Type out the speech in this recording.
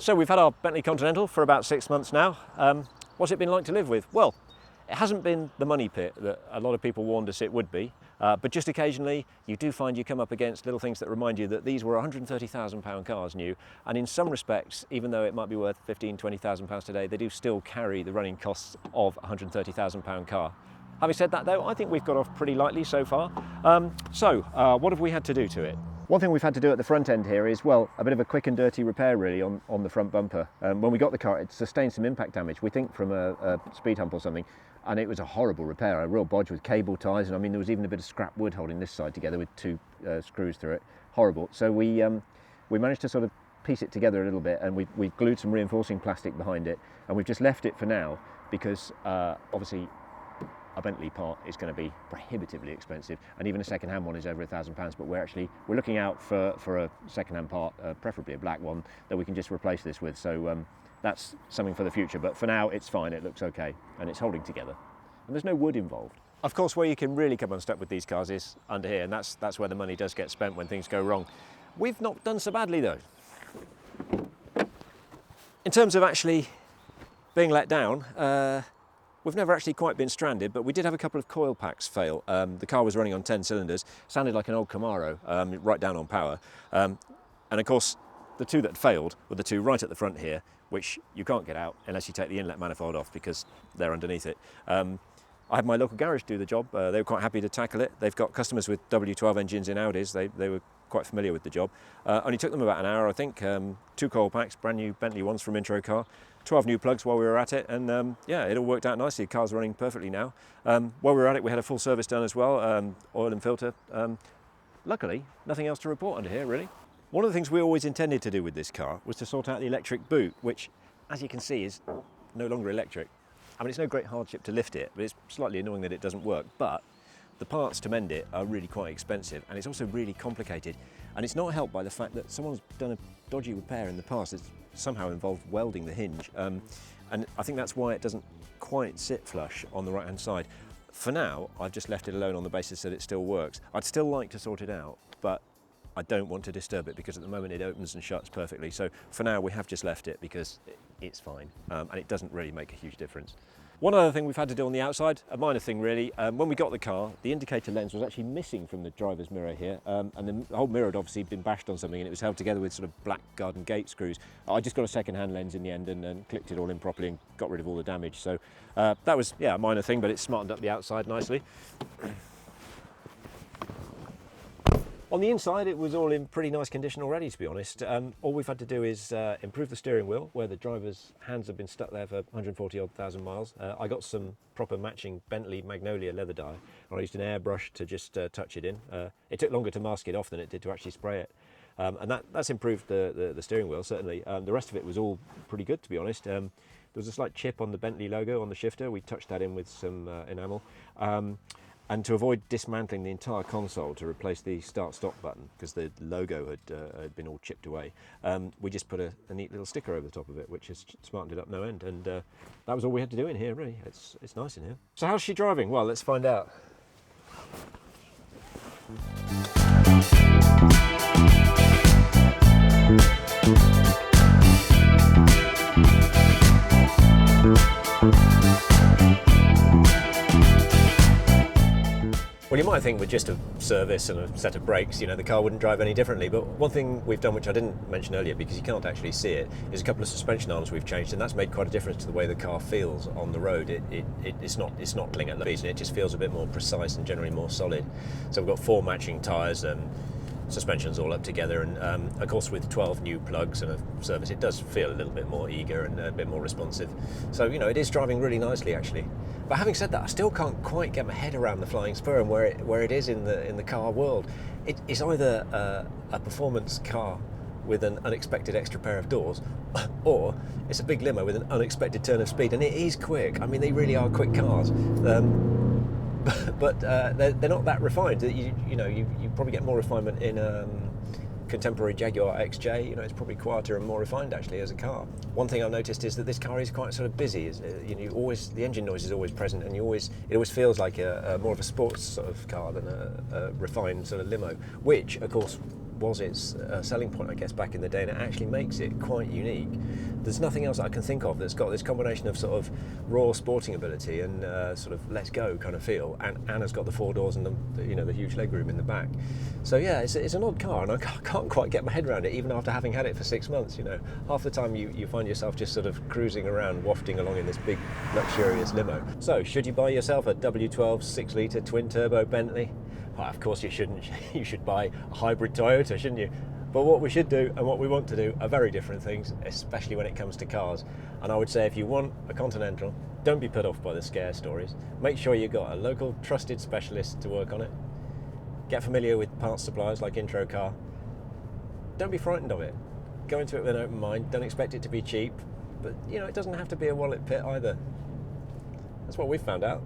So we've had our Bentley Continental for about 6 months now. What's it been like to live with? Well, it hasn't been the money pit that a lot of people warned us it would be, but just occasionally you do find you come up against little things that remind you that these were £130,000 cars new, and in some respects, even though it might be worth £15,000–20,000 today, they do still carry the running costs of a £130,000 car. Having said that though, I think we've got off pretty lightly so far. What have we had to do to it? One thing we've had to do at the front end here is, well, a bit of a quick and dirty repair really on the front bumper. When we got the car, it sustained some impact damage, we think from a speed hump or something, and it was a horrible repair, a real bodge with cable ties, and I mean there was even a bit of scrap wood holding this side together with two screws through it. Horrible. So we managed to sort of piece it together a little bit, and we've glued some reinforcing plastic behind it, and we've just left it for now because obviously a Bentley part is going to be prohibitively expensive, and even a second-hand one is over £1,000. But we're looking out for a second-hand part, preferably a black one, that we can just replace this with. So that's something for the future. But for now, it's fine. It looks okay, and it's holding together. And there's no wood involved. Of course, where you can really come unstuck with these cars is under here, and that's where the money does get spent when things go wrong. We've not done so badly though. In terms of actually being let down. We've never actually quite been stranded, but we did have a couple of coil packs fail. The car was running on 10 cylinders, sounded like an old Camaro, right down on power. And of course, the two that failed were the two right at the front here, which you can't get out unless you take the inlet manifold off because they're underneath it. I had my local garage do the job. They were quite happy to tackle it. They've got customers with W12 engines in Audis. They were quite familiar with the job. Only took them about an hour, I think. 2 coil packs, brand new Bentley ones from Intro Car. 12 new plugs while we were at it, and yeah, it all worked out nicely. The car's running perfectly now. While we were at it, we had a full service done as well, oil and filter. Luckily, nothing else to report under here, really. One of the things we always intended to do with this car was to sort out the electric boot, which, as you can see, is no longer electric. I mean, it's no great hardship to lift it, but it's slightly annoying that it doesn't work. But the parts to mend it are really quite expensive, and it's also really complicated. And it's not helped by the fact that someone's done a dodgy repair in the past. It's somehow involved welding the hinge, and I think that's why it doesn't quite sit flush on the right hand side. For now, I've just left it alone on the basis that it still works. I'd still like to sort it out, but I don't want to disturb it because at the moment it opens and shuts perfectly. So for now we have just left it because it's fine, and it doesn't really make a huge difference. One other thing we've had to do on the outside, a minor thing really, when we got the car, the indicator lens was actually missing from the driver's mirror here, and the whole mirror had obviously been bashed on something, and it was held together with sort of black garden gate screws. I just got a second-hand lens in the end and clicked it all in properly and got rid of all the damage. So that was, yeah, a minor thing, but it smartened up the outside nicely. On the inside, it was all in pretty nice condition already, to be honest. All we've had to do is improve the steering wheel, where the driver's hands have been stuck there for 140,000 miles. I got some proper matching Bentley Magnolia leather dye, and I used an airbrush to just touch it in. It took longer to mask it off than it did to actually spray it. And that's improved the steering wheel, certainly. The rest of it was all pretty good, to be honest. There was a slight chip on the Bentley logo on the shifter. We touched that in with some enamel. And to avoid dismantling the entire console to replace the start-stop button, because the logo had been all chipped away, we just put a neat little sticker over the top of it, which has smartened it up no end. And that was all we had to do in here, really. It's nice in here. So how's she driving? Well, let's find out. Well, you might think with just a service and a set of brakes, you know, the car wouldn't drive any differently. But one thing we've done, which I didn't mention earlier because you can't actually see it, is a couple of suspension arms we've changed, and that's made quite a difference to the way the car feels on the road. It's not cling at low speeds, and it just feels a bit more precise and generally more solid. So we've got 4 matching tyres and suspensions all up together, and of course with 12 new plugs and a service, it does feel a little bit more eager and a bit more responsive. So, you know, it is driving really nicely actually. But having said that, I still can't quite get my head around the Flying Spur and where it is in the car world. It's either a performance car with an unexpected extra pair of doors, or it's a big limo with an unexpected turn of speed, and it is quick. I mean, they really are quick cars. But they're not that refined. You probably get more refinement in contemporary Jaguar XJ. You know, it's probably quieter and more refined actually as a car. One thing I've noticed is that this car is quite sort of busy. The engine noise is always present, and it always feels like a more of a sports sort of car than a refined sort of limo. Which, of course, was its selling point, I guess, back in the day, and it actually makes it quite unique. There's nothing else that I can think of that's got this combination of sort of raw sporting ability and sort of let's go kind of feel, and has got the 4 doors and the huge legroom in the back. So yeah, it's an odd car, and I can't quite get my head around it, even after having had it for 6 months. Half the time you find yourself just sort of cruising around, wafting along in this big, luxurious limo. So, should you buy yourself a W12 6-litre twin-turbo Bentley? Well, of course you shouldn't. You should buy a hybrid Toyota, shouldn't you? But what we should do and what we want to do are very different things, especially when it comes to cars. And I would say if you want a Continental, don't be put off by the scare stories. Make sure you've got a local trusted specialist to work on it. Get familiar with parts suppliers like Intro Car. Don't be frightened of it. Go into it with an open mind. Don't expect it to be cheap. But, it doesn't have to be a wallet pit either. That's what we've found out.